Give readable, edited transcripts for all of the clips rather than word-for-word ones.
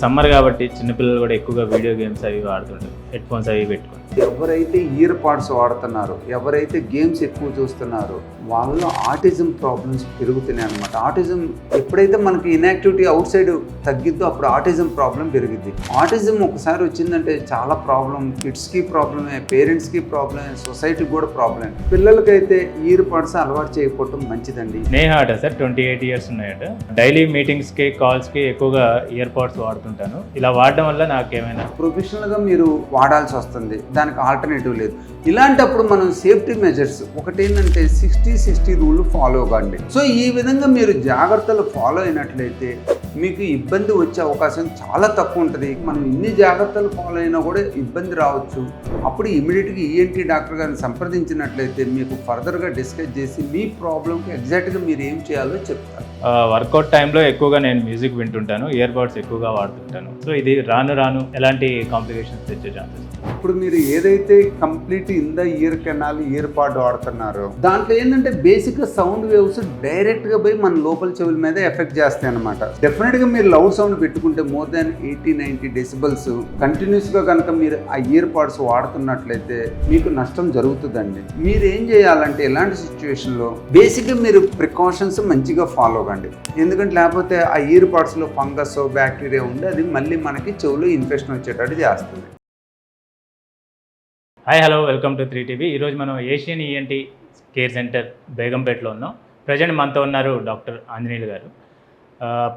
Summer కాబట్టి చిన్నపిల్లలు కూడా ఎక్కువగా వీడియో గేమ్స్ అవి ఆడుతుంటారు, హెడ్ ఫోన్స్ అవి పెట్టుకొని. ఎవరైతే ఇయర్ పాడ్స్ వాడుతున్నారో, ఎవరైతే గేమ్స్ ఎక్కువ చూస్తున్నారో వాళ్ళలో ఆటిజం ప్రాబ్లమ్స్ పెరుగుతున్నాయి అనమాట. ఆటిజం ఎప్పుడైతే మనకి ఇన్యాక్టివిటీ అవుట్ సైడ్ తగ్గిద్దో అప్పుడు ఆటిజం ప్రాబ్లం పెరిగిద్ది. ఆటిజం ఒకసారి వచ్చిందంటే చాలా ప్రాబ్లం, కిడ్స్కి ప్రాబ్లమే, పేరెంట్స్కి ప్రాబ్లమే, సొసైటీకి కూడా ప్రాబ్లమే. పిల్లలకైతే ఇయర్ పాడ్స్ అలవాటు చేయకపోవడం మంచిదండి. నేహ అట సార్ 28 years ఉన్నాయట. డైలీ మీటింగ్స్కి కాల్స్కి ఎక్కువగా ఇయర్ పాడ్స్ వాడుతుంటాను. ఇలా వాడడం వల్ల నాకేమైనా ప్రొఫెషనల్గా మీరు వాడాల్సి వస్తుంది, దానికి ఆల్టర్నేటివ్ లేదు. ఇలాంటప్పుడు మనం సేఫ్టీ మెజర్స్ ఒకటి ఏంటంటే 60-60 రూల్ ఫాలో అవ్వండి. సో ఈ విధంగా మీరు జాగ్రత్తలు ఫాలో అయినట్లయితే మీకు ఇబ్బంది వచ్చే అవకాశం చాలా తక్కువ ఉంటుంది. మనం ఇన్ని జాగ్రత్తలు ఫాలో అయినా కూడా ఇబ్బంది రావచ్చు. అప్పుడు ఇమీడియట్గా ఈఎన్టీ డాక్టర్ గారిని సంప్రదించినట్లయితే మీకు ఫర్దర్గా డిస్కస్ చేసి మీ ప్రాబ్లంకి ఎగ్జాక్ట్గా మీరు ఏం చేయాలో చెప్తారు. వర్కౌట్ టైంలో ఎక్కువగా నేను మ్యూజిక్ వింటుంటాను, ఇయర్ బడ్స్ ఎక్కువగా వాడుతుంటాను. సో ఇది రాను రాను ఎలాంటి కాంప్లికేషన్స్ తెచ్చే ఛాన్సెస్? ఇప్పుడు మీరు ఏదైతే complete in the ear canal ear pod వాడుతున్నారో దాంట్లో ఏంటంటే బేసిక్గా సౌండ్ వేవ్స్ డైరెక్ట్గా పోయి మన లోపల చెవుల మీద ఎఫెక్ట్ చేస్తాయి అనమాట. డెఫినెట్గా మీరు లౌడ్ సౌండ్ పెట్టుకుంటే మోర్ దాన్ 80-90 డెసిబల్స్ కంటిన్యూస్గా కనుక మీరు ఆ ఇయర్ పాడ్స్ వాడుతున్నట్లయితే మీకు నష్టం జరుగుతుందండి. మీరు ఏం చేయాలంటే ఇలాంటి సిచ్యువేషన్లో బేసిక్గా మీరు ప్రికాషన్స్ మంచిగా ఫాలో అవ్వండి. ఎందుకంటే లేకపోతే ఆ ఇయర్ పాడ్స్లో ఫంగస్ బ్యాక్టీరియా ఉండి అది మళ్ళీ మనకి చెవులో ఇన్ఫెక్షన్ వచ్చేటట్టు చేస్తుంది. Hi, hello, welcome to 3TV. ఈరోజు మనం ఏషియన్ ఈఎన్టీ కేర్ సెంటర్ బేగంపేటలో ఉన్నాం. ప్రజెంట్ మనతో ఉన్నారు డాక్టర్ ఆంజనేయులు గారు.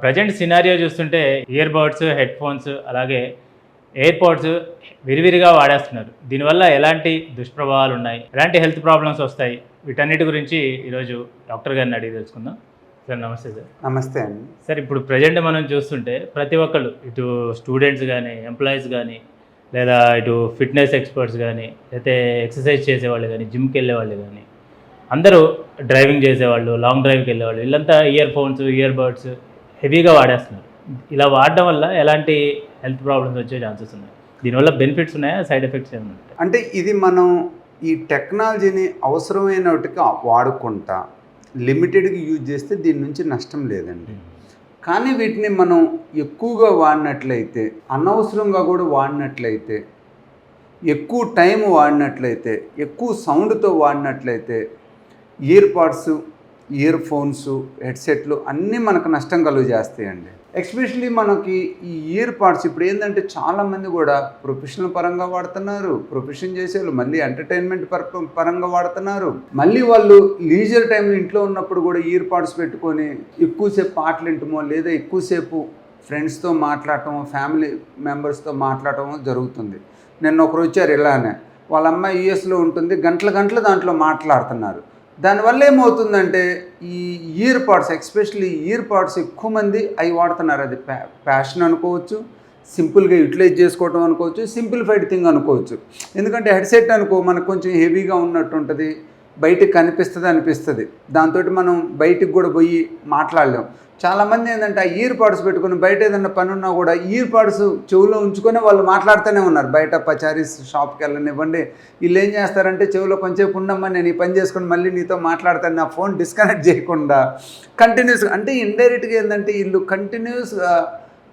ప్రజెంట్ సినారియో చూస్తుంటే ఇయర్ బడ్స్, హెడ్ ఫోన్స్, అలాగే ఎయిర్ పాడ్స్ విరివిరిగా వాడేస్తున్నారు. దీనివల్ల ఎలాంటి దుష్ప్రభావాలు ఉన్నాయి, ఎలాంటి హెల్త్ ప్రాబ్లమ్స్ వస్తాయి, వీటన్నిటి గురించి ఈరోజు డాక్టర్ గారిని అడిగి తెలుసుకుందాం. సార్ నమస్తే. సార్ నమస్తే అండి. సార్ ఇప్పుడు ప్రజెంట్ మనం చూస్తుంటే ప్రతి ఒక్కళ్ళు, ఇటు స్టూడెంట్స్ కానీ, ఎంప్లాయీస్ కానీ, లేదా ఇటు ఫిట్నెస్ ఎక్స్పర్ట్స్ కానీ, లేకపోతే ఎక్సర్సైజ్ చేసేవాళ్ళు కానీ, జిమ్కి వెళ్ళేవాళ్ళు కానీ, అందరూ డ్రైవింగ్ చేసేవాళ్ళు, లాంగ్ డ్రైవ్కి వెళ్ళేవాళ్ళు, వీళ్ళంతా ఇయర్ ఫోన్స్, ఇయర్ బడ్స్ హెవీగా వాడేస్తున్నారు. ఇలా వాడడం వల్ల ఎలాంటి హెల్త్ ప్రాబ్లమ్స్ వచ్చే ఛాన్సెస్ ఉన్నాయి? దీనివల్ల బెనిఫిట్స్ ఉన్నాయా, సైడ్ ఎఫెక్ట్స్ ఏమైనా ఉంటాయి? అంటే ఇది మనం ఈ టెక్నాలజీని అవసరమైన వాటికి వాడుకుంటా లిమిటెడ్గా యూజ్ చేస్తే దీని నుంచి నష్టం లేదండి. కానీ వీటిని మనం ఎక్కువగా వాడినట్లయితే, అనవసరంగా కూడా వాడినట్లయితే, ఎక్కువ టైం వాడినట్లయితే, ఎక్కువ సౌండ్తో వాడినట్లయితే ఇయర్ పాడ్స్, ఇయర్ ఫోన్స్, హెడ్సెట్లు అన్నీ మనకు నష్టం కలుగజేస్తాయండి. ఎస్పెషలీ మనకి ఈ ఇయర్ పాడ్స్ ఇప్పుడు ఏంటంటే చాలామంది కూడా ప్రొఫెషనల్ పరంగా వాడుతున్నారు, ప్రొఫెషన్ చేసేవాళ్ళు మళ్ళీ ఎంటర్టైన్మెంట్ పరంగా వాడుతున్నారు. మళ్ళీ వాళ్ళు లీజర్ టైంలో ఇంట్లో ఉన్నప్పుడు కూడా ఇయర్ పాడ్స్ పెట్టుకొని ఎక్కువసేపు పాటలు వింటమో, లేదా ఎక్కువసేపు ఫ్రెండ్స్తో మాట్లాడటమో, ఫ్యామిలీ మెంబర్స్తో మాట్లాడటమో జరుగుతుంది. నిన్న ఒకరు వచ్చారు ఇలానే, వాళ్ళ అమ్మాయి యూఎస్లో ఉంటుంది, గంటలు దాంట్లో మాట్లాడుతున్నారు. దానివల్ల ఏమవుతుందంటే ఈ year pads, especially year pads ఎక్కువ మంది అవి వాడుతున్నారు. అది ప్యాషన్ అనుకోవచ్చు, సింపుల్గా యూటిలైజ్ చేసుకోవటం అనుకోవచ్చు, సింప్లిఫైడ్ థింగ్ అనుకోవచ్చు. ఎందుకంటే హెడ్సెట్ అనుకో మనకు కొంచెం హెవీగా ఉన్నట్టు ఉంటుంది, బయటకు అనిపిస్తుంది. దాంతో మనం బయటికి కూడా పోయి మాట్లాడలేం. చాలామంది ఏంటంటే ఆ ఇయర్ పాడ్స్ పెట్టుకుని బయట ఏదైనా పని ఉన్నా కూడా ఇయర్ పాడ్స్ చెవులో ఉంచుకొని వాళ్ళు మాట్లాడుతూనే ఉన్నారు. బయట పచారీస్ షాప్కి వెళ్ళనివ్వండి, వీళ్ళు ఏం చేస్తారంటే చెవులో కొంచెంసేపు ఉండమ్మా, నేను ఈ పని చేసుకొని మళ్ళీ నీతో మాట్లాడతాను, నా ఫోన్ డిస్కనెక్ట్ చేయకుండా కంటిన్యూస్గా, అంటే ఇండైరెక్ట్గా ఏంటంటే వీళ్ళు కంటిన్యూస్గా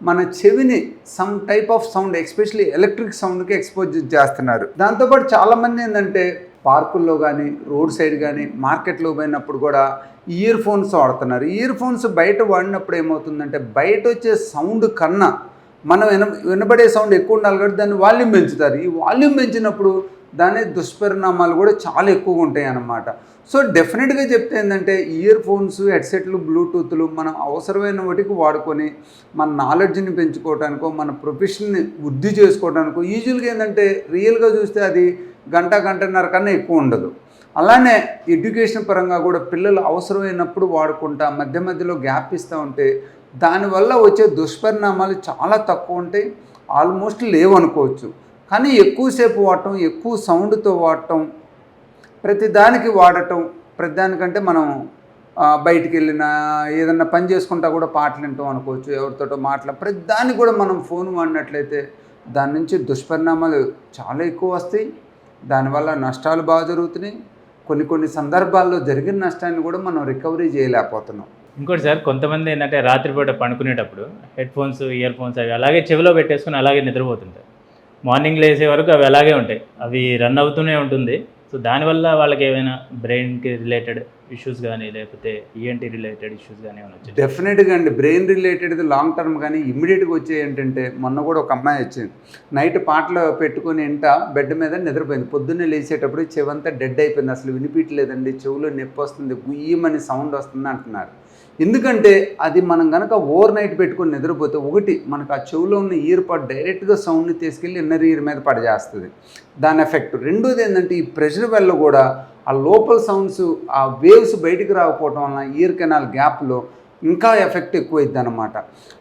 మన చెవిని some type of sound, especially electric సౌండ్కి ఎక్స్పోజ్ చేస్తున్నారు. దాంతోపాటు చాలామంది ఏంటంటే పార్కుల్లో కానీ, రోడ్ సైడ్ కానీ, మార్కెట్లో పోయినప్పుడు కూడా ఇయర్ ఫోన్స్ వాడుతున్నారు. ఇయర్ ఫోన్స్ బయట వాడినప్పుడు ఏమవుతుందంటే బయట వచ్చే సౌండ్ కన్నా మనం వినబడే సౌండ్ ఎక్కువ ఉండాలి కాబట్టి దాన్ని వాల్యూమ్ పెంచుతారు. ఈ వాల్యూమ్ పెంచినప్పుడు దాని దుష్పరిణామాలు కూడా చాలా ఎక్కువగా ఉంటాయి అన్నమాట. సో డెఫినెట్గా చెప్తే ఏంటంటే ఇయర్ ఫోన్స్, హెడ్సెట్లు, బ్లూటూత్లు మనం అవసరమైన వాటికి వాడుకొని మన నాలెడ్జ్ని పెంచుకోవడానికో, మన ప్రొఫెషన్ని వృద్ధి చేసుకోవడానికో, యూజువల్గా ఏంటంటే రియల్గా చూస్తే అది గంటన్నర కన్నా ఎక్కువ ఉండదు. అలానే ఎడ్యుకేషన్ పరంగా కూడా పిల్లలు అవసరమైనప్పుడు వాడుకుంటా మధ్యలో గ్యాప్ ఇస్తూ ఉంటే దానివల్ల వచ్చే దుష్పరిణామాలు చాలా తక్కువ ఉంటాయి, ఆల్మోస్ట్ లేవనుకోవచ్చు. కానీ ఎక్కువసేపు వాడటం, ఎక్కువ సౌండ్తో వాడటం, ప్రతిదానికి వాడటం, ప్రతిదానికంటే మనం బయటికి వెళ్ళినా ఏదన్నా పని చేసుకుంటా కూడా పాటలు వింటాం అనుకోవచ్చు, ఎవరితోటో ప్రతిదానికి కూడా మనం ఫోన్ వాడినట్లయితే దాని నుంచి దుష్పరిణామాలు చాలా ఎక్కువ వస్తాయి. దానివల్ల నష్టాలు బాగా జరుగుతున్నాయి. కొన్ని సందర్భాల్లో జరిగిన నష్టాన్ని కూడా మనం రికవరీ చేయలేకపోతున్నాం. ఇంకోటి సార్, కొంతమంది ఏంటంటే రాత్రిపూట పడుకునేటప్పుడు హెడ్ ఫోన్స్, ఇయర్ ఫోన్స్ అవి అలాగే చెవిలో పెట్టేసుకొని అలాగే నిద్రపోతుంటారు. మార్నింగ్ లేసే వరకు అవి అలాగే ఉంటాయి. అవి రన్ అవుతూనే ఉంటుంది. సో దానివల్ల వాళ్ళకి ఏమైనా బ్రెయిన్‌కి రిలేటెడ్ ఇష్యూస్ గానీ, లేకపోతే ఈఎన్‌టీ రిలేటెడ్ ఇష్యూస్ గానీ ఏమైనా వచ్చాయా? డెఫినెట్గా అండి. బ్రెయిన్ రిలేటెడ్ది లాంగ్ టర్మ్ కానీ ఇమ్మీడియట్గా వచ్చే ఏంటంటే, మొన్న కూడా ఒక అమ్మాయి వచ్చింది. నైట్ పాటలు పెట్టుకొని బెడ్ మీద నిద్రపోయింది. పొద్దున్నే లేచేటప్పుడు చెవంతా డెడ్ అయిపోయింది. అసలు వినిపించలేదండి, చెవులో నొప్పి వస్తుంది, గుయ్యమని సౌండ్ వస్తుంది అంటున్నారు. ఎందుకంటే అది మనం కనుక ఓవర్ నైట్ పెట్టుకొని నిద్రపోతే, ఒకటి మనకు ఆ చెవులో ఉన్న ఇయర్ పాడ్ డైరెక్ట్గా సౌండ్ని తీసుకెళ్ళి ఇన్నర్ ఇయర్ మీద పడజేస్తుంది, దాని ఎఫెక్ట్. రెండోది ఏంటంటే, ఈ ప్రెషర్ వల్ల కూడా ఆ లోపల సౌండ్స్, ఆ వేవ్స్ బయటికి రాకపోవడం వలన ఇయర్ కెనాల్ గ్యాప్లో ఇంకా ఎఫెక్ట్ ఎక్కువైద్ది అనమాట.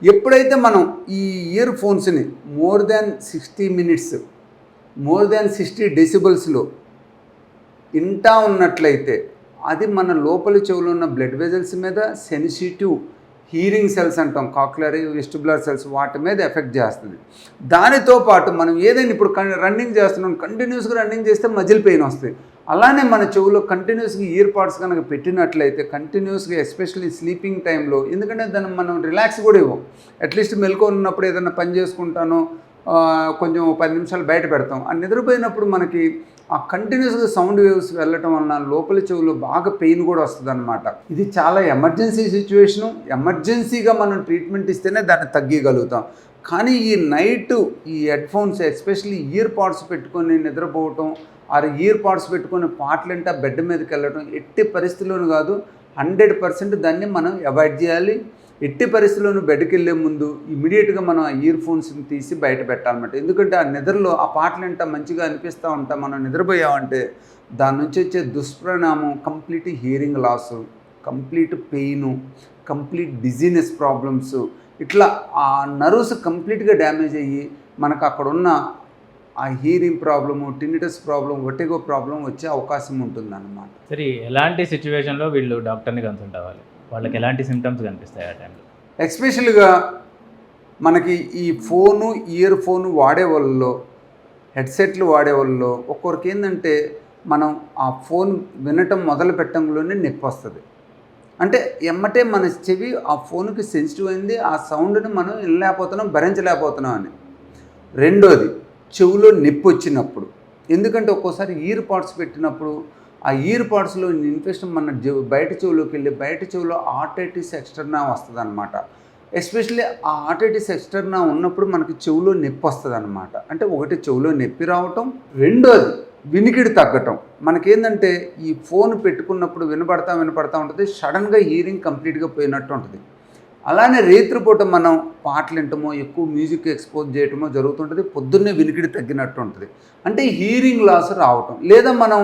ఎప్పుడైతే మనం ఈ ఇయర్ ఫోన్స్ని more than 60 minutes, more than 60 డెసిబల్స్లో వింటా ఉన్నట్లయితే, అది మన లోపలి చెవులో ఉన్న బ్లడ్ వెజల్స్ మీద, సెన్సిటివ్ హీరింగ్ సెల్స్ అంటాం, కాక్యులరీ వెస్టిబులర్ సెల్స్, వాటి మీద ఎఫెక్ట్ చేస్తుంది. దానితో పాటు మనం ఏదైనా ఇప్పుడు రన్నింగ్ చేస్తున్నాం, కంటిన్యూస్గా రన్నింగ్ చేస్తే మజిల్ పెయిన్ వస్తుంది. అలానే మన చెవులో కంటిన్యూస్గా ఇయర్ పాడ్స్ కనుక పెట్టినట్లయితే, కంటిన్యూస్గా ఎస్పెషల్లీ స్లీపింగ్ టైంలో, ఎందుకంటే దాన్ని మనం రిలాక్స్ కూడా ఇవ్వం. అట్లీస్ట్ మెలకువగా ఉన్నప్పుడు ఏదైనా పని చేసుకుంటానో కొంచెం 10 నిమిషాలు బయట పెడతాం. ఆ నిద్రపోయినప్పుడు మనకి ఆ కంటిన్యూస్గా సౌండ్ వేవ్స్ వెళ్ళటం వలన లోపలి చెవులో బాగా పెయిన్ కూడా వస్తుంది అనమాట. ఇది చాలా ఎమర్జెన్సీ సిచ్యువేషను. ఎమర్జెన్సీగా మనం ట్రీట్మెంట్ ఇస్తేనే దాన్ని తగ్గగలుగుతాం. కానీ ఈ నైట్ ఈ head phones, especially year pads పెట్టుకొని నిద్రపోవటం, ఆ ఇయర్ పాడ్స్ పెట్టుకొని పాటలంటే బెడ్ మీదకి వెళ్ళటం ఎట్టి పరిస్థితుల్లోనూ కాదు. 100% దాన్ని మనం అవాయిడ్ చేయాలి. ఎట్టి పరిస్థితుల్లోనూ బెడ్కి వెళ్ళే ముందు ఇమీడియట్గా మనం ఆ ఇయర్ ఫోన్స్ని తీసి బయట పెట్టాలన్నమాట. ఎందుకంటే ఆ నిద్రలో ఆ పాటలంటే మంచిగా అనిపిస్తూ ఉంటాం, మనం నిద్రపోయామంటే దాని నుంచి వచ్చే దుష్పరిణామం complete hearing loss, complete pain, complete dizziness problems, ఇట్లా ఆ నర్వ్స్ కంప్లీట్గా డ్యామేజ్ అయ్యి మనకు అక్కడ ఉన్న ఆ హీరింగ్ ప్రాబ్లము, టినిటస్ ప్రాబ్లం, ఒటెగో ప్రాబ్లం వచ్చే అవకాశం ఉంటుందన్నమాట. సరే, ఎలాంటి సిచ్యువేషన్లో వీళ్ళు డాక్టర్ని కన్సల్ట్ అవ్వాలి? వాళ్ళకి ఎలాంటి సిమ్టమ్స్ కనిపిస్తాయి ఆ టైంలో? ఎస్పెషల్గా మనకి ఈ ఫోను, ఇయర్ ఫోను వాడే వాళ్ళలో, హెడ్సెట్లు వాడే వాళ్ళలో ఒక్కొక్కరికి ఏంటంటే, మనం ఆ ఫోన్ వినటం మొదలు పెట్టడంలోనే నొప్పి వస్తుంది. అంటే ఎమ్మటే మన చెవి ఆ ఫోన్కి సెన్సిటివ్ అయింది, ఆ సౌండ్ని మనం వినలేకపోతున్నాం, భరించలేకపోతున్నాం అని. రెండోది, చెవులో నొప్పి వచ్చినప్పుడు. ఎందుకంటే ఒక్కోసారి ఇయర్ పాడ్స్ పెట్టినప్పుడు ఆ ఇయర్ పాడ్స్లో ఇన్ఫెక్షన్ మన బయట చెవులోకి వెళ్ళి బయట చెవులో ఆర్టైటిస్ ఎక్స్టర్నా వస్తుంది అనమాట. ఎస్పెషల్లీ ఆ ఆర్టైటిస్ ఎక్స్టర్నా ఉన్నప్పుడు మనకి చెవులో నొప్పి వస్తుంది అనమాట. అంటే ఒకటి చెవులో నొప్పి రావటం, రెండోది వినికిడి తగ్గటం. మనకేంటంటే ఈ ఫోన్ పెట్టుకున్నప్పుడు వినపడతా ఉంటుంది, సడన్గా హీరింగ్ కంప్లీట్గా పోయినట్టు ఉంటుంది. అలానే రాత్రిపూట మనం పాటలు వింటమో, ఎక్కువ మ్యూజిక్ ఎక్స్పోజ్ చేయటమో జరుగుతుంటుంది, పొద్దున్నే వినికిడి తగ్గినట్టు ఉంటుంది. అంటే హీరింగ్ లాస్ రావటం. లేదా మనం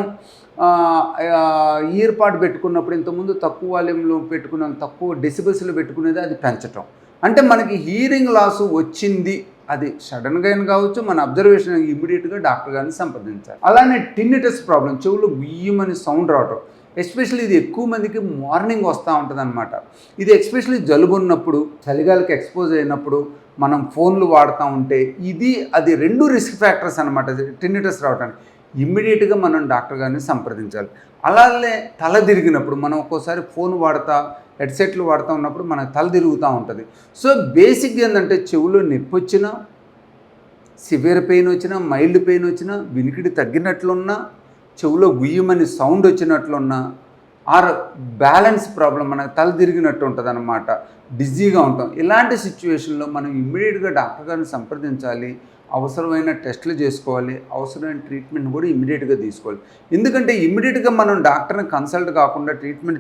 ఇయర్ పాడ్ పెట్టుకున్నప్పుడు ఇంతకుముందు తక్కువ వాల్యూమ్లో పెట్టుకున్నాం, తక్కువ డెసిబల్స్లో పెట్టుకునేది అది పెంచటం. అంటే మనకి హీరింగ్ లాస్ వచ్చింది, అది సడన్గా అయినా కావచ్చు, మన అబ్జర్వేషన్ ఇమ్మీడియట్గా డాక్టర్ గారిని సంప్రదించాలి. అలానే టినిటస్ ప్రాబ్లం, చెవులో గుయ్యమని సౌండ్ రావటం. ఎస్పెషల్లీ ఇది ఎక్కువ మందికి మార్నింగ్ వస్తూ ఉంటుంది అనమాట. ఇది ఎస్పెషల్లీ జలుబు ఉన్నప్పుడు, చలిగాలికి ఎక్స్పోజ్ అయినప్పుడు మనం ఫోన్లు వాడుతూ ఉంటే అది 2 రిస్క్ ఫ్యాక్టర్స్ అనమాట టినిటస్ రావడానికి. ఇమ్మీడియట్గా మనం డాక్టర్ గారిని సంప్రదించాలి. అలాగే తల తిరిగినప్పుడు, మనం ఒక్కోసారి ఫోన్ వాడుతూ హెడ్సెట్లు వాడుతూ ఉన్నప్పుడు మనకు తల తిరుగుతూ ఉంటుంది. సో బేసిక్గా ఏంటంటే, చెవులో నొప్పి వచ్చినా, సివియర్ పెయిన్ వచ్చినా, మైల్డ్ పెయిన్ వచ్చినా, వినికిడి తగ్గినట్లున్నా, చెవులో గుయ్యమని సౌండ్ వచ్చినట్లున్నా, ఆర్ బ్యాలెన్స్ ప్రాబ్లం, మనకు తల తిరిగినట్టు ఉంటుంది అనమాట, డిజీగా ఉంటాం. ఇలాంటి సిచ్యువేషన్లో మనం ఇమ్మీడియట్గా డాక్టర్ గారిని సంప్రదించాలి. అవసరమైన టెస్టులు చేసుకోవాలి, అవసరమైన ట్రీట్మెంట్ కూడా ఇమ్మీడియట్గా తీసుకోవాలి. ఎందుకంటే ఇమ్మీడియట్గా మనం డాక్టర్ని కన్సల్ట్ కాకుండా ట్రీట్మెంట్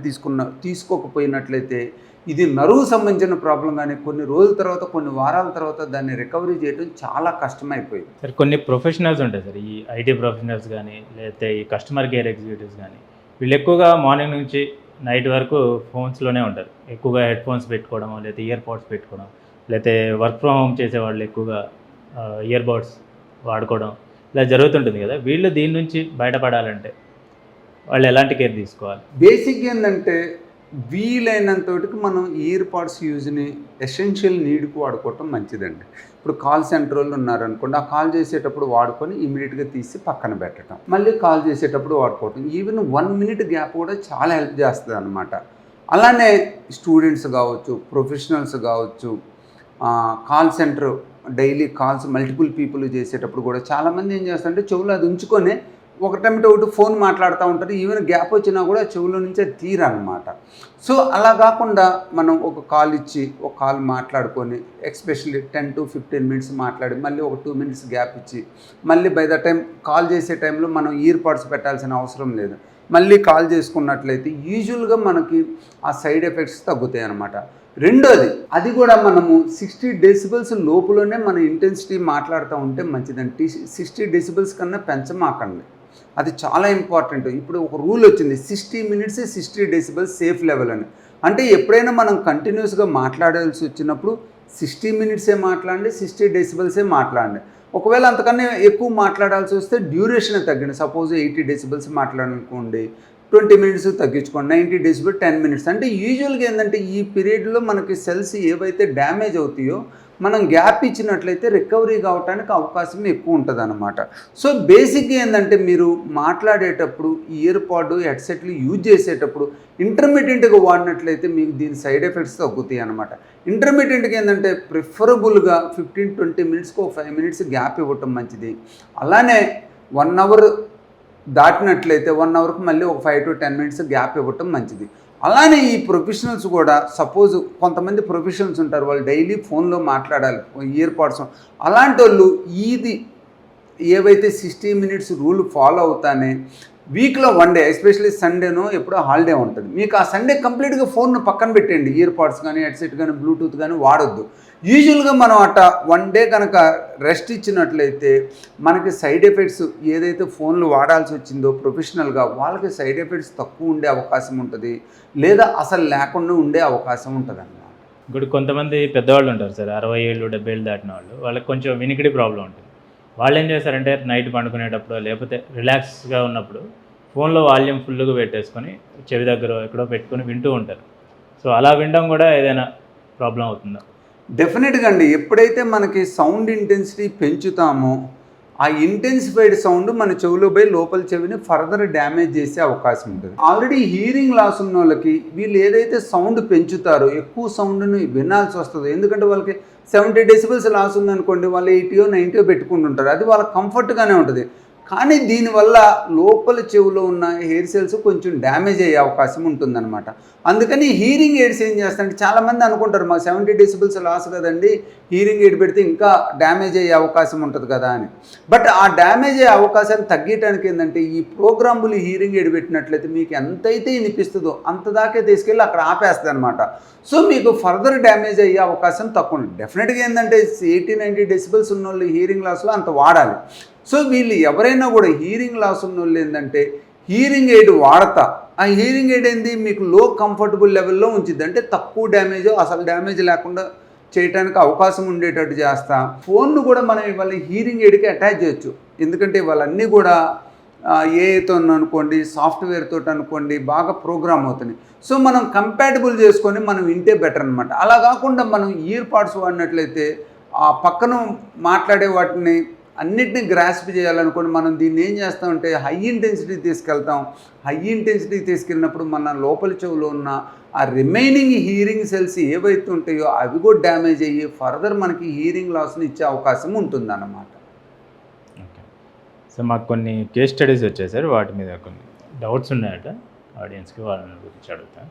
తీసుకోకపోయినట్లయితే ఇది నరువు సంబంధించిన ప్రాబ్లం, కానీ కొన్ని రోజుల తర్వాత, కొన్ని వారాల తర్వాత దాన్ని రికవరీ చేయడం చాలా కష్టమైపోయింది. సార్, కొన్ని ప్రొఫెషనల్స్ ఉంటాయి సార్, ఈ ఐటీ ప్రొఫెషనల్స్ కానీ, లేకపోతే ఈ కస్టమర్ కేర్ ఎగ్జిక్యూటివ్స్ కానీ, వీళ్ళు ఎక్కువగా మార్నింగ్ నుంచి నైట్ వరకు ఫోన్స్లోనే ఉంటారు. ఎక్కువగా హెడ్ ఫోన్స్ పెట్టుకోవడం, లేకపోతే ఇయర్ పాడ్స్ పెట్టుకోవడం, లేకపోతే వర్క్ ఫ్రమ్ హోమ్ చేసేవాళ్ళు ఎక్కువగా ఇయర్ బడ్స్ వాడుకోవడం ఇలా జరుగుతుంటుంది కదా. వీళ్ళు దీని నుంచి బయటపడాలంటే వాళ్ళు ఎలాంటి కేర్ తీసుకోవాలి? బేసిక్ ఏంటంటే, వీలైనంతటికి మనం ఇయర్ పాడ్స్ యూజ్ని ఎసెన్షియల్ నీడ్కి వాడుకోవటం మంచిదండి. ఇప్పుడు కాల్ సెంటర్ వాళ్ళు ఉన్నారనుకోండి, ఆ కాల్ చేసేటప్పుడు వాడుకొని ఇమీడియట్గా తీసి పక్కన పెట్టడం, మళ్ళీ కాల్ చేసేటప్పుడు వాడుకోవటం. ఈవెన్ 1 మినిట్ గ్యాప్ కూడా చాలా హెల్ప్ చేస్తుంది అనమాట. అలానే స్టూడెంట్స్ కావచ్చు, ప్రొఫెషనల్స్ కావచ్చు, call centre daily calls multiple people చేసేటప్పుడు కూడా చాలామంది ఏం చేస్తారంటే చెవులు అది ఉంచుకొని ఒకటేమిటి ఒకటి ఫోన్ మాట్లాడుతూ ఉంటారు. ఈవెన్ గ్యాప్ వచ్చినా కూడా చెవుల నుంచి అది తీరనమాట. సో అలా కాకుండా మనం ఒక కాల్ ఇచ్చి ఒక కాల్ మాట్లాడుకొని ఎస్పెషల్లీ 10 to 15 minutes మాట్లాడి మళ్ళీ ఒక 2 minutes గ్యాప్ ఇచ్చి మళ్ళీ బై ద టైం కాల్ చేసే టైంలో మనం ఇయర్ పాడ్స్ పెట్టాల్సిన అవసరం లేదు. మళ్ళీ కాల్ చేసుకున్నట్లయితే యూజువల్గా మనకి ఆ సైడ్ ఎఫెక్ట్స్ తగ్గుతాయి అన్నమాట. రెండోది, అది కూడా మనము 60 decibels లోపులోనే మన ఇంటెన్సిటీ మాట్లాడుతూ ఉంటే మంచిదండి. 60 decibels కన్నా పెంచమాకండి, అది చాలా ఇంపార్టెంట్. ఇప్పుడు ఒక రూల్ వచ్చింది, 60 minutes 60 decibels సేఫ్ లెవెల్ అని. అంటే ఎప్పుడైనా మనం కంటిన్యూస్గా మాట్లాడాల్సి వచ్చినప్పుడు 60 minutes మాట్లాడండి, 60 decibels మాట్లాడండి. ఒకవేళ అంతకన్నా ఎక్కువ మాట్లాడాల్సి వస్తే డ్యూరేషన్ తగ్గండి. సపోజ్ 80 decibels మాట్లాడాలనుకోండి, 20 minutes తగ్గించుకోండి. 90 decibels 10 minutes. అంటే యూజువల్గా ఏంటంటే ఈ పీరియడ్లో మనకి సెల్స్ ఏవైతే డ్యామేజ్ అవుతాయో మనం గ్యాప్ ఇచ్చినట్లయితే రికవరీ కావడానికి అవకాశం ఎక్కువ ఉంటుంది అన్నమాట. సో బేసిక్గా ఏంటంటే మీరు మాట్లాడేటప్పుడు ఇయర్ పాడ్ హెడ్సెట్లు యూజ్ చేసేటప్పుడు ఇంటర్మీడియట్గా వాడినట్లయితే మీకు దీని సైడ్ ఎఫెక్ట్స్ తగ్గుతాయి అన్నమాట. ఇంటర్మీడియట్గా ఏంటంటే ప్రిఫరబుల్గా 15-20 minutes 5 minutes గ్యాప్ ఇవ్వటం మంచిది. అలానే 1 hour దాటినట్లయితే 1 hourకి మళ్ళీ ఒక 5 to 10 minutes గ్యాప్ ఇవ్వటం మంచిది. అలానే ఈ ప్రొఫెషనల్స్ కూడా సపోజ్ కొంతమంది ప్రొఫెషనల్స్ ఉంటారు, వాళ్ళు డైలీ ఫోన్లో మాట్లాడాలి ఇయర్ పాడ్స్, అలాంటి వాళ్ళు ఇది ఏవైతే 60 minutes రూల్ ఫాలో అవుతానే వీక్లో 1 day ఎస్పెషల్లీ సండేనో ఎప్పుడో హాలిడే ఉంటుంది, మీకు ఆ సండే కంప్లీట్గా ఫోన్ను పక్కన పెట్టండి. ఇయర్ పాడ్స్ కానీ హెడ్సెట్ కానీ బ్లూటూత్ కానీ వాడొద్దు. యూజువల్గా మనం అట్ట 1 day కనుక రెస్ట్ ఇచ్చినట్లయితే మనకి సైడ్ ఎఫెక్ట్స్ ఏదైతే ఫోన్లు వాడాల్సి వచ్చిందో ప్రొఫెషనల్గా వాళ్ళకి సైడ్ ఎఫెక్ట్స్ తక్కువ ఉండే అవకాశం ఉంటుంది, లేదా అసలు లేకుండా ఉండే అవకాశం ఉంటుంది అన్నమాట. ఇప్పుడు కొంతమంది పెద్దవాళ్ళు ఉంటారు సార్, 60 ఏళ్ళు 70 ఏళ్ళు దాటిన వాళ్ళు, వాళ్ళకి కొంచెం వినికిడి ప్రాబ్లం ఉంటుంది. వాళ్ళు ఏం చేస్తారంటే నైట్ పండుకునేటప్పుడు లేకపోతే రిలాక్స్గా ఉన్నప్పుడు ఫోన్లో వాల్యూమ్ ఫుల్గా పెట్టేసుకొని చెవి దగ్గర ఎక్కడో పెట్టుకొని వింటూ ఉంటారు. సో అలా వినడం కూడా ఏదైనా ప్రాబ్లం అవుతుందా? డెఫినెట్గా అండి. ఎప్పుడైతే మనకి సౌండ్ ఇంటెన్సిటీ పెంచుతామో ఆ ఇంటెన్సిఫైడ్ సౌండ్ మన చెవిలో పోయి లోపల చెవిని ఫర్దర్ డ్యామేజ్ చేసే అవకాశం ఉంటుంది. ఆల్రెడీ హీరింగ్ లాస్ ఉన్న వాళ్ళకి వీళ్ళు ఏదైతే సౌండ్ పెంచుతారో ఎక్కువ సౌండ్ని వినాల్సి వస్తుంది. ఎందుకంటే వాళ్ళకి 70 decibels లాస్ ఉందనుకోండి, వాళ్ళు 80 90 పెట్టుకుంటుంటారు, అది వాళ్ళకి కంఫర్ట్గానే ఉంటుంది. కానీ దీనివల్ల లోపల చెవిలో ఉన్న హెయిర్ సెల్స్ కొంచెం డ్యామేజ్ అయ్యే అవకాశం ఉంటుందన్నమాట. అందుకని హీరింగ్ ఎయిడ్స్ ఏం చేస్తారంటే చాలామంది అనుకుంటారు మాకు 70 decibels లాస్ కదండి, హీరింగ్ ఎయిడ్ పెడితే ఇంకా డ్యామేజ్ అయ్యే అవకాశం ఉంటుంది కదా అని. బట్ ఆ డ్యామేజ్ అయ్యే అవకాశాన్ని తగ్గించడానికి ఏంటంటే ఈ ప్రోగ్రాములు హీరింగ్ ఎయిడ్ పెట్టినట్లయితే మీకు ఎంతైతే వినిపిస్తుందో అంత దాకే తీసుకెళ్ళి అక్కడ ఆపేస్తుంది అనమాట. సో మీకు ఫర్దర్ డ్యామేజ్ అయ్యే అవకాశం తక్కువ ఉంది. డెఫినెట్గా ఏంటంటే 80-90 decibels ఉన్న వాళ్ళు హీరింగ్ లాస్లో అంత వాడాలి. సో వీళ్ళు ఎవరైనా కూడా హీరింగ్ లాస్ ఉన్న వాళ్ళు ఏంటంటే హీరింగ్ ఎయిడ్ వాడతా, ఆ హీరింగ్ ఎయిడ్ ఏంది మీకు లో కంఫర్టబుల్ లెవెల్లో ఉంచిద్ది, అంటే తక్కువ డ్యామేజ్ అసలు డ్యామేజ్ లేకుండా చేయడానికి అవకాశం ఉండేటట్టు చేస్తా. ఫోన్ను కూడా మనం ఇవాళ హీరింగ్ ఎయిడ్కి అటాచ్ చేయొచ్చు, ఎందుకంటే వాళ్ళన్నీ కూడా ఏఐతో అనుకోండి సాఫ్ట్వేర్తో అనుకోండి బాగా ప్రోగ్రామ్ అవుతున్నాయి. సో మనం కంపాటబుల్ చేసుకొని మనం వింటే బెటర్ అనమాట. అలా కాకుండా మనం ఇయర్ పాడ్స్ వాడినట్లయితే ఆ పక్కన మాట్లాడే వాటిని అన్నిటిని గ్రాస్ప్ చేయాలనుకోండి మనం దీన్ని ఏం చేస్తామంటే హై ఇంటెన్సిటీ తీసుకెళ్తాం. హై ఇంటెన్సిటీ తీసుకెళ్ళినప్పుడు మన లోపల చెవులో ఉన్న ఆ రిమైనింగ్ హీరింగ్ సెల్స్ ఏవైతే ఉంటాయో అవి కూడా డ్యామేజ్ అయ్యి ఫర్దర్ మనకి హీరింగ్ లాస్ని ఇచ్చే అవకాశం ఉంటుందన్నమాట. ఓకే సో మాకు కొన్ని కేస్ స్టడీస్ వచ్చాయి సార్, వాటి మీద కొన్ని డౌట్స్ ఉన్నాయట ఆడియన్స్కి, వాళ్ళని గురించి అడుగుతా.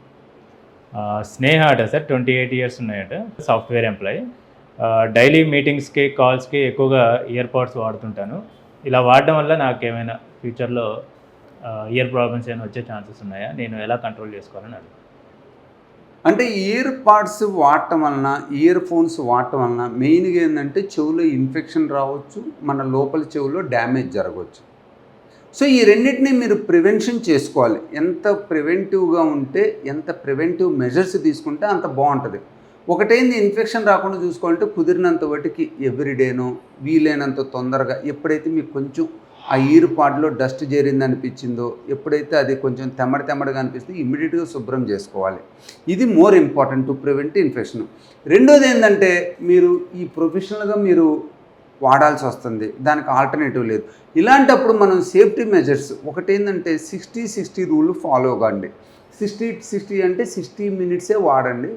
స్నేహ అట సార్, 28 years ఉన్నాయట, సాఫ్ట్వేర్ ఎంప్లాయీ. డైలీ మీటింగ్స్కి కాల్స్కి ఎక్కువగా ఇయర్ పాడ్స్ వాడుతుంటాను. ఇలా వాడడం వల్ల నాకు ఏమైనా ఫ్యూచర్లో ఇయర్ ప్రాబ్లమ్స్ ఏమైనా వచ్చే ఛాన్సెస్ ఉన్నాయా, నేను ఎలా కంట్రోల్ చేసుకోవాలని అడుగు. అంటే ఇయర్ పాడ్స్ వాడటం వలన ఇయర్ ఫోన్స్ వాడటం వలన మెయిన్గా ఏంటంటే చెవులో ఇన్ఫెక్షన్ రావచ్చు, మన లోపల చెవులో డ్యామేజ్ జరగవచ్చు. సో ఈ రెండింటినీ మీరు ప్రివెన్షన్ చేసుకోవాలి. ఎంత ప్రివెంటివ్గా ఉంటే ఎంత ప్రివెంటివ్ మెజర్స్ తీసుకుంటే అంత బాగుంటుంది. ఒకటేంది ఇన్ఫెక్షన్ రాకుండా చూసుకోవాలంటే కుదిరినంత వాటికి ఎవ్రీడేనో వీలైనంత తొందరగా ఎప్పుడైతే మీకు కొంచెం ఆ ఇయర్ పాడ్లో డస్ట్ చేరింది అనిపించిందో, ఎప్పుడైతే అది కొంచెం తెమ్మడిగా అనిపిస్తే ఇమ్మీడియట్గా శుభ్రం చేసుకోవాలి. ఇది more important to prevent infection. రెండోది ఏంటంటే మీరు ఈ ప్రొఫెషనల్గా మీరు వాడాల్సి వస్తుంది, దానికి ఆల్టర్నేటివ్ లేదు. ఇలాంటప్పుడు మనం సేఫ్టీ మెజర్స్ ఒకటేంటంటే 60-60 రూల్ ఫాలో కాండి. 60 అంటే 60 మినిట్సే వాడండి.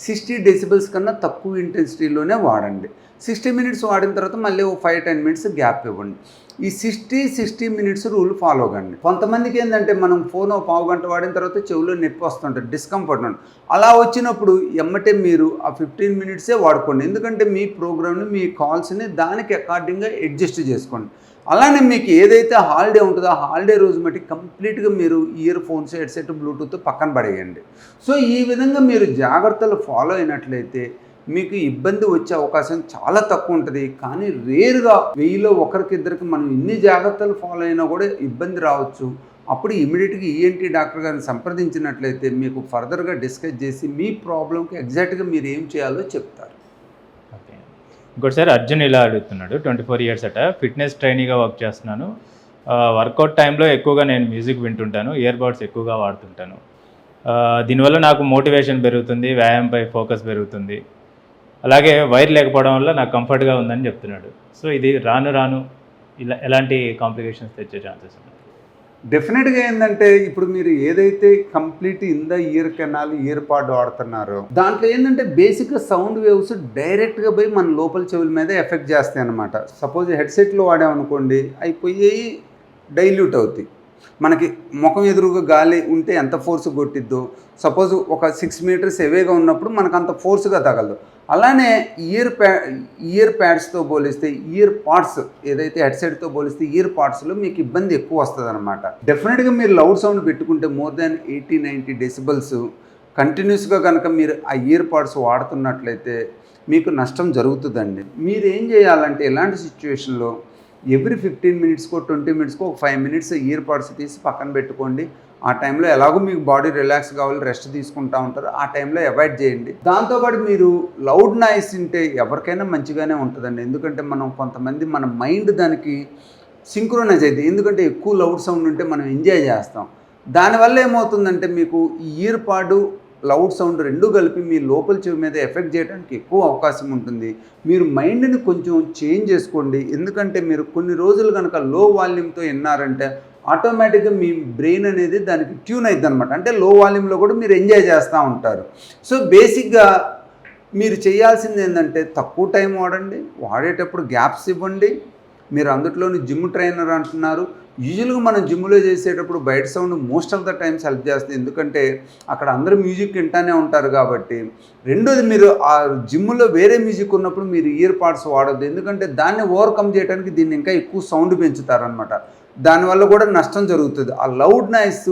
60 డెసిబల్స్ కన్నా తక్కువ ఇంటెన్సిటీలోనే వాడండి. 60 మినిట్స్ వాడిన తర్వాత మళ్ళీ ఓ 5-10 మినిట్స్ గ్యాప్ ఇవ్వండి. ఈ 60 మినిట్స్ రూల్ ఫాలో కండి. కొంతమందికి ఏంటంటే మనం ఫోన్ ఓ పావు గంట వాడిన తర్వాత చెవులో నొప్పి వస్తుంటుంది, డిస్కంఫర్ట్ ఉంటుంది. అలా వచ్చినప్పుడు ఎమ్మటే మీరు ఆ 15 మినిట్సే వాడుకోండి. ఎందుకంటే మీ ప్రోగ్రామ్ని, మీ కాల్స్ని దానికి అకార్డింగ్గా అడ్జస్ట్ చేసుకోండి. అలానే మీకు ఏదైతే హాలిడే ఉంటుందో ఆ హాలిడే రోజు మట్టి కంప్లీట్గా మీరు ఇయర్ ఫోన్స్, హెడ్సెట్, బ్లూటూత్ పక్కన పడేయండి. సో ఈ విధంగా మీరు జాగ్రత్తలు ఫాలో అయినట్లయితే మీకు ఇబ్బంది వచ్చే అవకాశం చాలా తక్కువ ఉంటుంది. కానీ రేరుగా 1000లో ఒకరికిద్దరికి మనం ఇన్ని జాగ్రత్తలు ఫాలో అయినా కూడా ఇబ్బంది రావచ్చు. అప్పుడు ఇమీడియట్గా ఈఎన్టీ డాక్టర్ గారిని సంప్రదించినట్లయితే మీకు ఫర్దర్గా డిస్కస్ చేసి మీ ప్రాబ్లంకి ఎగ్జాక్ట్గా మీరు ఏం చేయాలో చెప్తారు. ఓకే. ఇంకోటిసారి అర్జున్ ఇలా అడుగుతున్నాడు, 24 ఇయర్స్ అట, ఫిట్నెస్ ట్రైనీగా వర్క్ చేస్తున్నాను. వర్కౌట్ టైంలో ఎక్కువగా నేను మ్యూజిక్ వింటుంటాను, ఇయర్ బడ్స్ ఎక్కువగా వాడుతుంటాను. దీనివల్ల నాకు మోటివేషన్ పెరుగుతుంది, వ్యాయామంపై ఫోకస్ పెరుగుతుంది. అలాగే వైర్ లేకపోవడం వల్ల నాకు కంఫర్ట్గా ఉందని చెప్తున్నాడు. సో ఇది రాను రాను ఇలా ఎలాంటి కాంప్లికేషన్స్ తెచ్చే ఛాన్సెస్ ఉన్నాయి? డెఫినెట్గా ఏంటంటే ఇప్పుడు మీరు ఏదైతే complete in the ear canal ear pod వాడుతున్నారో దాంట్లో ఏంటంటే బేసిక్గా సౌండ్ వేవ్స్ డైరెక్ట్గా పోయి మన లోపల చెవుల మీద ఎఫెక్ట్ చేస్తాయి అన్నమాట. సపోజ్ హెడ్సెట్లో వాడామనుకోండి, అయిపోయి డైల్యూట్ అవుతాయి. మనకి ముఖం ఎదురుగా గాలి ఉంటే ఎంత ఫోర్స్ కొట్టిద్దో, సపోజ్ ఒక 6 మీటర్స్ ఎవేగా ఉన్నప్పుడు మనకు అంత ఫోర్స్గా తగలదు. అలానే ఇయర్ ప్యాడ్స్తో పోలిస్తే ఇయర్ పాడ్స్ ఏదైతే హెడ్సెట్తో పోలిస్తే ఇయర్ పాడ్స్లో మీకు ఇబ్బంది ఎక్కువ వస్తుంది అనమాట. డెఫినెట్గా మీరు లౌడ్ సౌండ్ పెట్టుకుంటే మోర్ దాన్ 80-90 డెసిబల్స్ కంటిన్యూస్గా కనుక మీరు ఆ ఇయర్ పాడ్స్ వాడుతున్నట్లయితే మీకు నష్టం జరుగుతుందండి. మీరు ఏం చేయాలంటే ఇలాంటి సిచ్యువేషన్లో ఎవ్రీ 15 మినిట్స్కో 20 మినిట్స్కో ఒక 5 మినిట్స్ ఇయర్ పాడ్స్ తీసి పక్కన పెట్టుకోండి. ఆ టైంలో ఎలాగో మీకు బాడీ రిలాక్స్ కావాలి, రెస్ట్ తీసుకుంటూ ఉంటారు, ఆ టైంలో అవాయిడ్ చేయండి. దాంతోపాటు మీరు లౌడ్ నాయిస్ ఉంటే ఎవరికైనా మంచిగానే ఉంటుందండి. ఎందుకంటే మనం కొంతమంది మన మైండ్ దానికి సింక్రోనైజ్ అవుతుంది. ఎందుకంటే ఎక్కువ లౌడ్ సౌండ్ ఉంటే మనం ఎంజాయ్ చేస్తాం. దానివల్ల ఏమవుతుందంటే మీకు ఈ ఇయర్ పాడు లౌడ్ సౌండ్ రెండు కలిపి మీ లోపల చెవి మీద ఎఫెక్ట్ చేయడానికి ఎక్కువ అవకాశం ఉంటుంది. మీరు మైండ్ని కొంచెం చేంజ్ చేసుకోండి. ఎందుకంటే మీరు కొన్ని రోజులు కనుక లో వాల్యూమ్తో విన్నారంటే ఆటోమేటిక్గా మీ బ్రెయిన్ అనేది దానికి ట్యూన్ అవుతుంది అనమాట. అంటే లో వాల్యూమ్లో కూడా మీరు ఎంజాయ్ చేస్తూ ఉంటారు. సో బేసిక్గా మీరు చేయాల్సింది ఏంటంటే తక్కువ టైం వాడండి, వాడేటప్పుడు గ్యాప్స్ ఇవ్వండి. మీరు అందులోని జిమ్ ట్రైనర్ అంటున్నారు. యూజువల్గా మనం జిమ్లో చేసేటప్పుడు బయట sound most of the times help చేస్తుంది. ఎందుకంటే అక్కడ అందరూ మ్యూజిక్ వింటానే ఉంటారు కాబట్టి. రెండోది, మీరు ఆ జిమ్లో వేరే మ్యూజిక్ ఉన్నప్పుడు మీరు ఇయర్ పాడ్స్ వాడొద్దు. ఎందుకంటే దాన్ని ఓవర్కమ్ చేయడానికి దీన్ని ఇంకా ఎక్కువ సౌండ్ పెంచుతారనమాట. దానివల్ల కూడా నష్టం జరుగుతుంది. ఆ లౌడ్ నాయిస్,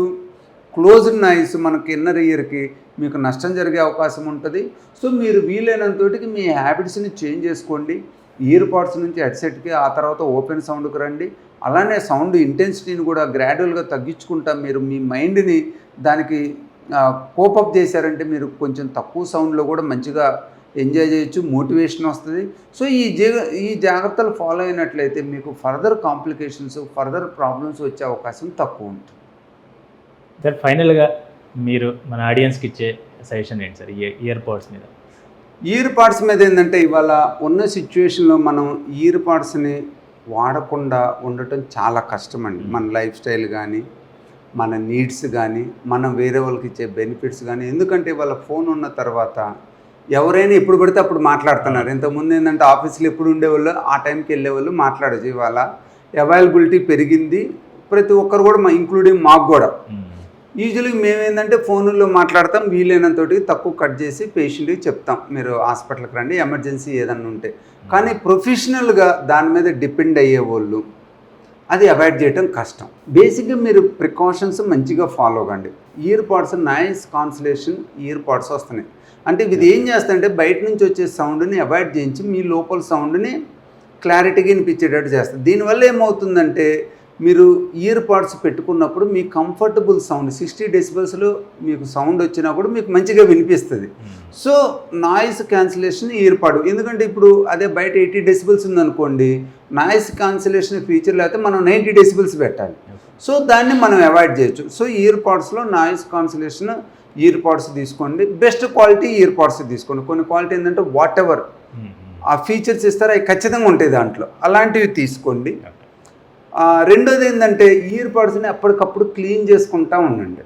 క్లోజ్డ్ నాయిస్ మనకి ఇన్నర్ ఇయర్కి మీకు నష్టం జరిగే అవకాశం ఉంటుంది. సో మీరు వీలైనంతటికి మీ హ్యాబిట్స్ని చేంజ్ చేసుకోండి. ఇయర్ పాడ్స్ నుంచి హెడ్సెట్కి, ఆ తర్వాత ఓపెన్ సౌండ్కి రండి. అలానే సౌండ్ ఇంటెన్సిటీని కూడా గ్రాడ్యువల్గా తగ్గించుకుంటా మీరు మీ మైండ్ని దానికి కోపప్ చేశారంటే మీరు కొంచెం తక్కువ సౌండ్లో కూడా మంచిగా ఎంజాయ్ చేయొచ్చు, మోటివేషన్ వస్తుంది. సో ఈ జాగ్రత్తలు ఫాలో అయినట్లయితే మీకు ఫర్దర్ కాంప్లికేషన్స్, ఫర్దర్ ప్రాబ్లమ్స్ వచ్చే అవకాశం తక్కువ ఉంటుంది. సార్ ఫైనల్గా మీరు మన ఆడియన్స్కి ఇచ్చే సజెషన్ ఏంటి సార్ ఇయర్ పాడ్స్ మీద? ఇయర్ పాడ్స్ మీద ఏంటంటే ఇవాళ ఉన్న సిచ్యువేషన్లో మనం ఇయర్ పాడ్స్ని వాడకుండా ఉండటం చాలా కష్టం అండి. మన లైఫ్ స్టైల్ కానీ, మన నీడ్స్ కానీ, మనం వేరే వాళ్ళకి ఇచ్చే బెనిఫిట్స్ కానీ. ఎందుకంటే ఇవాళ ఫోన్ ఉన్న తర్వాత ఎవరైనా ఎప్పుడు పడితే అప్పుడు మాట్లాడుతున్నారు. ఇంతకుముందు ఏంటంటే ఆఫీస్లో ఎప్పుడు ఉండేవాళ్ళు ఆ టైంకి వెళ్ళేవాళ్ళు మాట్లాడచ్చు. ఇవాళ అవైలబిలిటీ పెరిగింది, ప్రతి ఒక్కరు కూడా ఇంక్లూడింగ్ మాకు కూడా. యూజువల్గా మేమేంటంటే ఫోన్లో మాట్లాడతాం, వీలైనంతోటి తక్కువ కట్ చేసి పేషెంట్కి చెప్తాం మీరు హాస్పిటల్కి రండి ఎమర్జెన్సీ ఏదన్నా ఉంటే. కానీ ప్రొఫెషనల్గా దాని మీద డిపెండ్ అయ్యేవాళ్ళు అది అవాయిడ్ చేయడం కష్టం. బేసిక్గా మీరు ప్రికాషన్స్ మంచిగా ఫాలో కండి. Year pads noise cancellation year pads వస్తున్నాయి. అంటే ఇది ఏం చేస్తాయంటే బయట నుంచి వచ్చే సౌండ్ని అవాయిడ్ చేయించి మీ లోపల సౌండ్ని క్లారిటీగా వినిపించేటట్టు చేస్తుంది. దీనివల్ల ఏమవుతుందంటే మీరు ఇయర్ పాడ్స్ పెట్టుకున్నప్పుడు మీ కంఫర్టబుల్ సౌండ్ 60 డెసిబల్స్లో మీకు సౌండ్ వచ్చినా కూడా మీకు మంచిగా వినిపిస్తుంది. సో నాయిస్ క్యాన్సిలేషన్ ఇయర్ పాడ్. ఎందుకంటే ఇప్పుడు అదే బయట 80 డెసిబల్స్ ఉందనుకోండి, నాయిస్ క్యాన్సిలేషన్ ఫీచర్ లేకపోతే మనం 90 డెసిబల్స్ పెట్టాలి. సో దాన్ని మనం అవాయిడ్ చేయొచ్చు. సో ఇయర్ పాడ్స్లో నాయిస్ కాన్సిలేషన్ ఇయర్ పాడ్స్ తీసుకోండి. బెస్ట్ క్వాలిటీ ఇయర్ పాడ్స్ తీసుకోండి. కొన్ని క్వాలిటీ ఏంటంటే వాట్ ఎవర్ ఆ ఫీచర్స్ ఇస్తారో అవి ఖచ్చితంగా ఉంటాయి దాంట్లో, అలాంటివి తీసుకోండి. రెండోది ఏంటంటే ఇయర్ పాడ్స్ని ఎప్పటికప్పుడు క్లీన్ చేసుకుంటూ ఉండండి.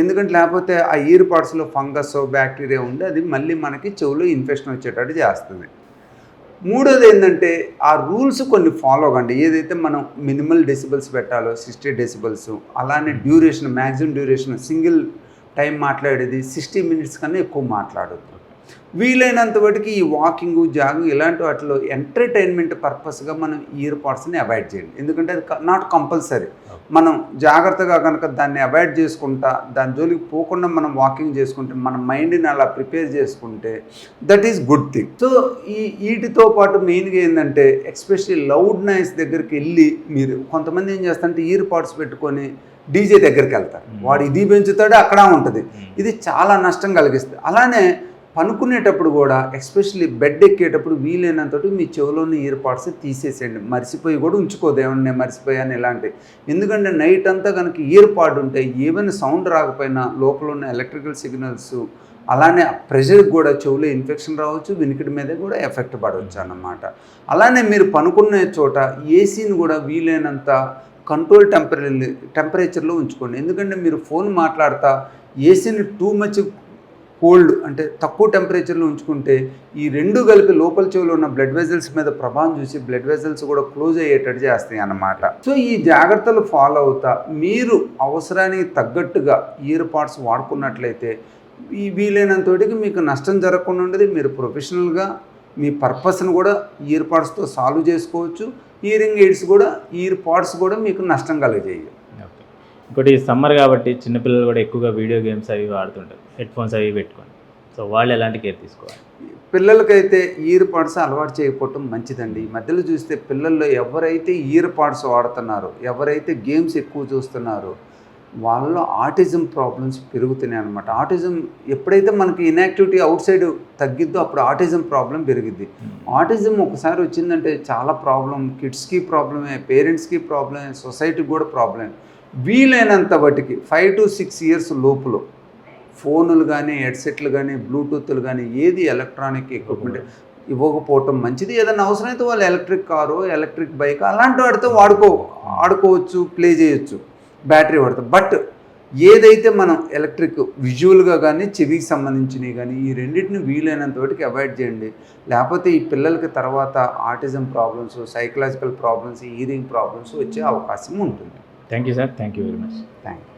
ఎందుకంటే లేకపోతే ఆ ఇయర్ పాడ్స్లో ఫంగస్ బ్యాక్టీరియా ఉండి అది మళ్ళీ మనకి చెవులో ఇన్ఫెక్షన్ వచ్చేటట్టు చేస్తుంది. మూడోది ఏంటంటే ఆ రూల్స్ కొన్ని ఫాలో అవ్వండి. ఏదైతే మనం మినిమల్ డెసిబల్స్ పెట్టాలో 60 డెసిబల్స్, అలానే duration maximum duration single time మాట్లాడేది 60 మినిట్స్ కన్నా ఎక్కువ మాట్లాడొద్దు. వీలైనంత వరకు ఈ వాకింగ్ జాగింగ్ ఇలాంటి వాటిలో ఎంటర్టైన్మెంట్ పర్పస్గా మనం ఇయర్ పాడ్స్ని అవాయిడ్ చేయండి. ఎందుకంటే అది నాట్ కంపల్సరీ. మనం జాగ్రత్తగా కనుక దాన్ని అవాయిడ్ చేసుకుంటా దాని జోలికి పోకుండా మనం వాకింగ్ చేసుకుంటే మన మైండ్ని అలా ప్రిపేర్ చేసుకుంటే that is good thing. So వీటితో పాటు మెయిన్గా ఏంటంటే ఎస్పెషల్లీ లౌడ్ నాయిస్ దగ్గరికి వెళ్ళి మీరు కొంతమంది ఏం చేస్తారంటే ఇయర్ పాడ్స్ పెట్టుకొని డీజే దగ్గరికి వెళ్తారు. వాడు ఇది పెంచుతాడు అక్కడ ఉంటుంది. ఇది చాలా నష్టం కలిగిస్తుంది. అలానే పనుకునేటప్పుడు కూడా ఎస్పెషల్లీ బెడ్ ఎక్కేటప్పుడు వీలైనంత మీ చెవిలోని ఇయర్ పాడ్స్ తీసేసేయండి. మర్చిపోయి కూడా ఉంచుకోదు ఏమన్నా నేను మర్చిపోయాను ఇలాంటివి. ఎందుకంటే నైట్ అంతా కనుక ఇయర్ పాడ్ ఉంటే ఏమైనా సౌండ్ రాకపోయినా లోపల ఉన్న ఎలక్ట్రికల్ సిగ్నల్స్ అలానే ప్రెషర్కి కూడా చెవులో ఇన్ఫెక్షన్ రావచ్చు, వినికిడి మీద కూడా ఎఫెక్ట్ పడవచ్చు అన్నమాట. అలానే మీరు పనుకునే చోట ఏసీని కూడా వీలైనంత కంట్రోల్ టెంపరేచర్లో ఉంచుకోండి. ఎందుకంటే మీరు ఫోన్ మాట్లాడతా ఏసీని టూ మచ్ కోల్డ్ అంటే తక్కువ టెంపరేచర్లో ఉంచుకుంటే ఈ రెండు కలిపి లోపల చెవులో ఉన్న బ్లడ్ వెజల్స్ మీద ప్రభావం చూసి బ్లడ్ వెజల్స్ కూడా క్లోజ్ అయ్యేటట్టు చేస్తాయి అన్నమాట. సో ఈ జాగ్రత్తలు ఫాలో అవుతా మీరు అవసరానికి తగ్గట్టుగా ఇయర్ పాడ్స్ వాడుకున్నట్లయితే ఈ వీలైనంతటికి మీకు నష్టం జరగకుండా ఉండేది. మీరు ప్రొఫెషనల్గా మీ పర్పస్ని కూడా ఇయర్ పాడ్స్తో సాల్వ్ చేసుకోవచ్చు. హియరింగ్ ఎయిడ్స్ కూడా ఇయర్ పాడ్స్ కూడా మీకు నష్టం కలిగజేయవు. ఇంకోటి సమ్మర్ కాబట్టి చిన్నపిల్లలు కూడా ఎక్కువగా వీడియో గేమ్స్ అవి వాడుతుంటారు, హెడ్ ఫోన్స్ అవి పెట్టుకొని. సో వాళ్ళు ఎలాంటి కేర్ తీసుకోవాలి? పిల్లలకైతే ఇయర్ పాడ్స్ అలవాటు చేయకపోవటం మంచిదండి. ఈ మధ్యలో చూస్తే పిల్లల్లో ఎవరైతే ఇయర్ పాడ్స్ వాడుతున్నారో, ఎవరైతే గేమ్స్ ఎక్కువ చూస్తున్నారో వాళ్ళలో ఆటిజం ప్రాబ్లమ్స్ పెరుగుతున్నాయి అన్నమాట. ఆటిజం ఎప్పుడైతే మనకి ఇన్యాక్టివిటీ అవుట్ సైడ్ తగ్గిద్దో అప్పుడు ఆటిజం ప్రాబ్లం పెరిగిద్ది. ఆటిజం ఒకసారి వచ్చిందంటే చాలా ప్రాబ్లం, కిడ్స్కి ప్రాబ్లమే, పేరెంట్స్కి ప్రాబ్లమే, సొసైటీకి కూడా ప్రాబ్లమే. వీలైనంత వాటికి 5 to 6 ఇయర్స్ లోపులో ఫోనులు కానీ హెడ్సెట్లు కానీ బ్లూటూత్లు కానీ ఏది ఎలక్ట్రానిక్ ఎక్విప్మెంట్ ఇవ్వకపోవటం మంచిది. ఏదైనా అవసరమైతే వాళ్ళు ఎలక్ట్రిక్ కారు, ఎలక్ట్రిక్ బైక్ అలాంటి వాటితో ఆడుకోవచ్చు, ప్లే చేయొచ్చు బ్యాటరీ వాడితే. బట్ ఏదైతే మనం ఎలక్ట్రిక్ విజువల్గా కానీ చెవికి సంబంధించినవి కానీ ఈ రెండింటిని వీలైనంత వాటికి అవాయిడ్ చేయండి. లేకపోతే ఈ పిల్లలకి తర్వాత autism problems, psychological problems, hearing problems వచ్చే అవకాశం ఉంటుంది. Thank you sir, thank you very much. Thank you.